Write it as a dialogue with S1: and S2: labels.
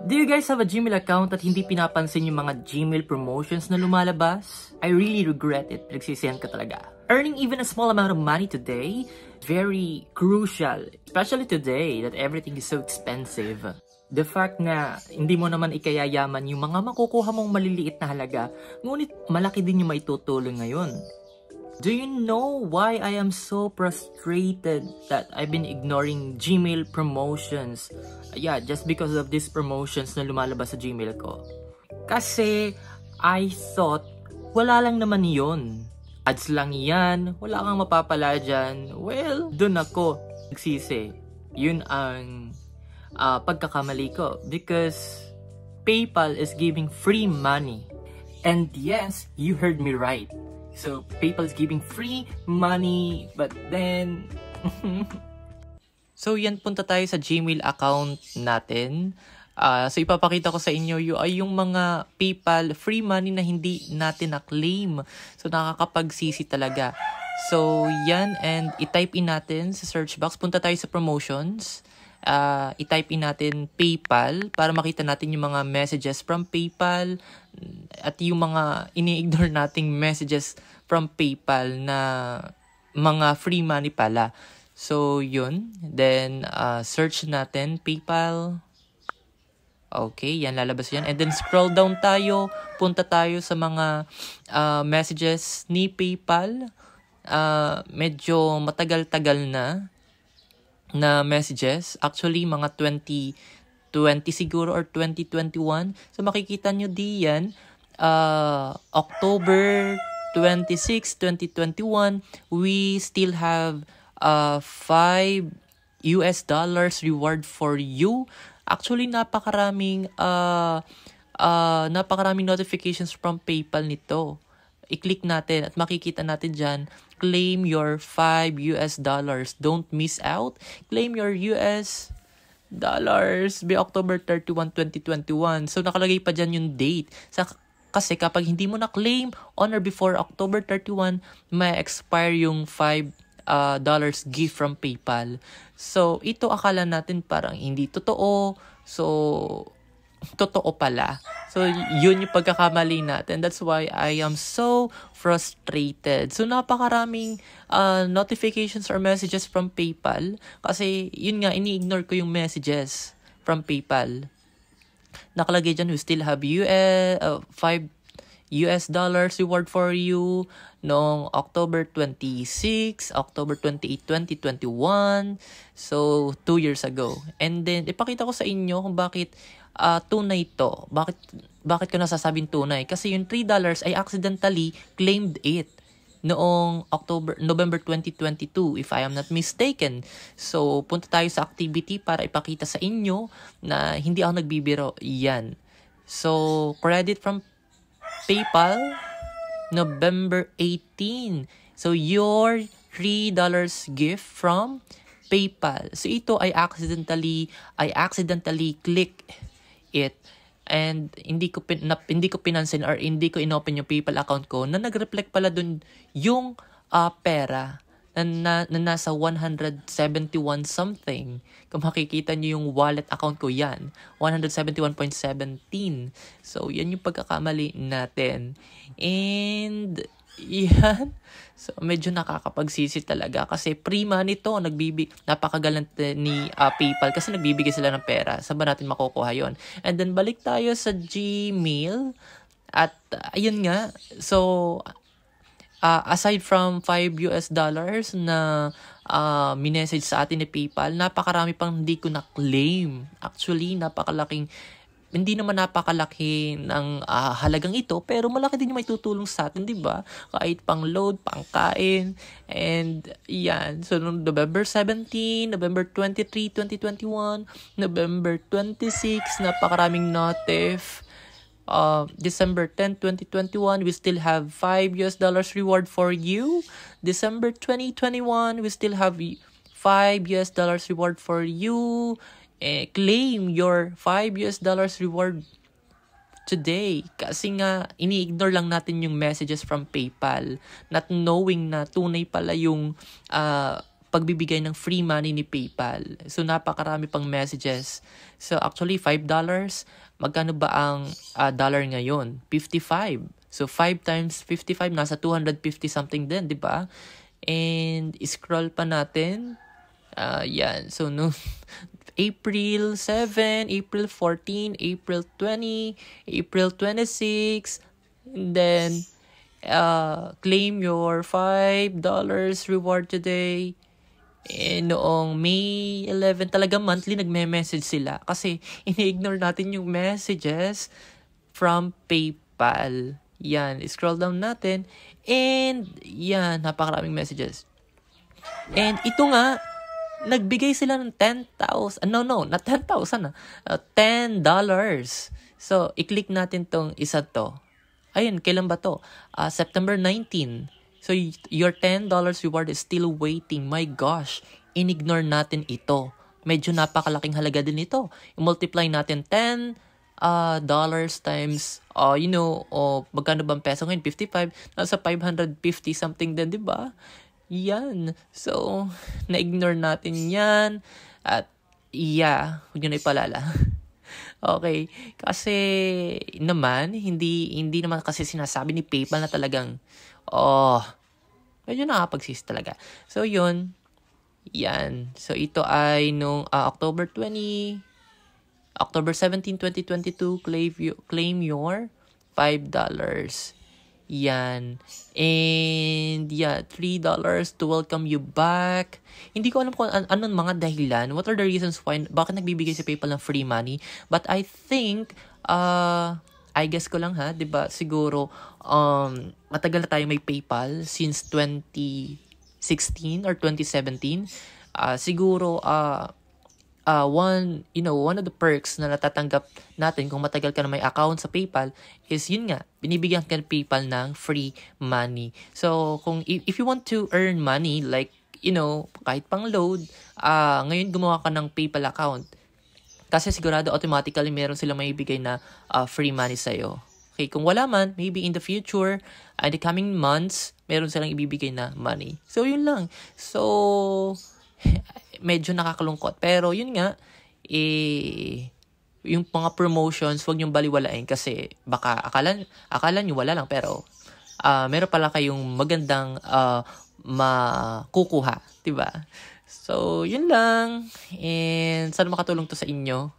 S1: Do you guys have a Gmail account at hindi pinapansin yung mga Gmail promotions na lumalabas? I really regret it. Nagsisiyan ka talaga. Earning even a small amount of money today, very crucial. Especially today that everything is so expensive. The fact na hindi mo naman ikayayaman yung mga makukuha mong maliliit na halaga, ngunit malaki din yung maitutulong ngayon. Do you know why I am so frustrated that I've been ignoring Gmail promotions? Yeah, just because of these promotions na lumalabas sa Gmail ko. Kasi I thought, wala lang naman yun. Ads lang yan, wala kang mapapala dyan. Well, dun ako nagsisi. Yun ang pagkakamali ko. Because PayPal is giving free money. And yes, you heard me right. So, PayPal is giving free money, but then... So, yan, punta tayo sa Gmail account natin. So, ipapakita ko sa inyo yung mga PayPal free money na hindi natin na-claim. So, nakakapagsisi talaga. So, yan, and i-type in natin sa search box. Punta tayo sa promotions. I-type in natin PayPal para makita natin yung mga messages from PayPal at yung mga ini-ignore nating messages from PayPal na mga free money pala. So, yun. Then, search natin PayPal. Okay, yan, lalabas yan. And then, scroll down tayo. Punta tayo sa mga messages ni PayPal. Medyo matagal-tagal na messages. Actually, mga 2020 siguro or 2021. So, makikita nyo diyan, October 26, 2021, we still have $5 reward for you. Actually, napakaraming notifications from PayPal nito. I-click natin at makikita natin dyan, claim your $5. Don't miss out. Claim your US dollars by October 31, 2021. So, nakalagay pa dyan yung date. Kasi kapag hindi mo na-claim on or before October 31, may expire yung $5 gift from PayPal. So, ito akala natin parang hindi totoo. So, totoo pala. So, yun yung pagkakamali natin. That's why I am so frustrated. So, napakaraming notifications or messages from PayPal. Kasi, yun nga, ini-ignore ko yung messages from PayPal. Nakalagay dyan, we still have $5 reward for you noong October 26, October 28, 2021. So, 2 years ago. And then, ipakita ko sa inyo kung bakit tunay to. Bakit ko nasasabing tunay? Kasi yung $3, I accidentally claimed it noong November 2022, if I am not mistaken. So, punta tayo sa activity para ipakita sa inyo na hindi ako nagbibiro. Yan. So, credit from PayPal, November 18. So, your $3 gift from PayPal. So, ito I accidentally click it and hindi ko pinansin or hindi ko inopen yung PayPal account ko na nag-reflect pala dun yung pera na nasa 171 something. Kung makikita nyo yung wallet account ko, yan 171.17. So yan yung pagkakamali natin. And yan, so medyo nakakapagsisi talaga kasi free money to, napakagalant ni PayPal kasi nagbibigay sila ng pera. Saan ba natin makukuha yon? And then balik tayo sa Gmail at ayun nga, so aside from $5 na minessage sa atin ni PayPal, napakarami pang hindi ko na-claim. Actually, hindi naman napakalaki ng halagang ito, pero malaki din yung may tutulong sa atin, di ba? Kahit pang load, pang kain, and yan. So, noong November 17, November 23, 2021, November 26, napakaraming notif. December 10, 2021, we still have $5 reward for you. December 2021, we still have $5 reward for you. Claim your $5 reward today. Kasi nga, ini-ignore lang natin yung messages from PayPal. Not knowing na tunay pala yung pagbibigay ng free money ni PayPal. So, napakarami pang messages. So, actually, $5. Magkano ba ang dollar ngayon? 55. So, 5 times 55, nasa 250 something din, di ba? And, scroll pa natin. Yan. So, no, April 7, April 14, April 20, April 26, and then, claim your $5 reward today. Noong May 11, talaga monthly nagme-message sila kasi ini-ignore natin yung messages from PayPal. Yan, scroll down natin and yan, napakaraming messages. And ito nga, nagbigay sila ng 10,000. No, not 10,000 $10. So, i-click natin tong isa to. Ayun, kailan ba to? September 19. So, your $10 reward is still waiting. My gosh, in-ignore natin ito. Medyo napakalaking halaga din ito. I-multiply natin $10 times, magkano bang peso ngayon? 55. Nasa 550 something din, di ba? Yan. So, na-ignore natin yan. At, huwag nyo na ipalala. Okay. Kasi, naman, hindi naman kasi sinasabi ni PayPal na talagang, medyo nakapagsis talaga. So, yun. Yan. So, ito ay nung October 17, 2022, claim your $5. Yan. And, $3 to welcome you back. Hindi ko alam kung anong mga dahilan. What are the reasons why, bakit nagbibigay si PayPal ng free money? But I think, I guess ko lang diba? Siguro, matagal na tayo may PayPal since 2016 or 2017. Siguro, one of the perks na natatanggap natin kung matagal ka na may account sa PayPal is yun nga, binibigyan ka ng PayPal ng free money. So, if you want to earn money, like, kahit pang load, ngayon gumawa ka ng PayPal account. Kasi sigurado automatically meron silang maibigay na free money sa'yo. Okay, kung wala man, maybe in the future, in the coming months, meron silang ibibigay na money. So, yun lang. So, medyo nakakalungkot. Pero, yun nga, yung mga promotions, huwag niyong baliwalain kasi baka akala niyo wala lang. Pero, meron pala kayong magandang makukuha. Diba? So, yun lang. And, sana makatulong to sa inyo.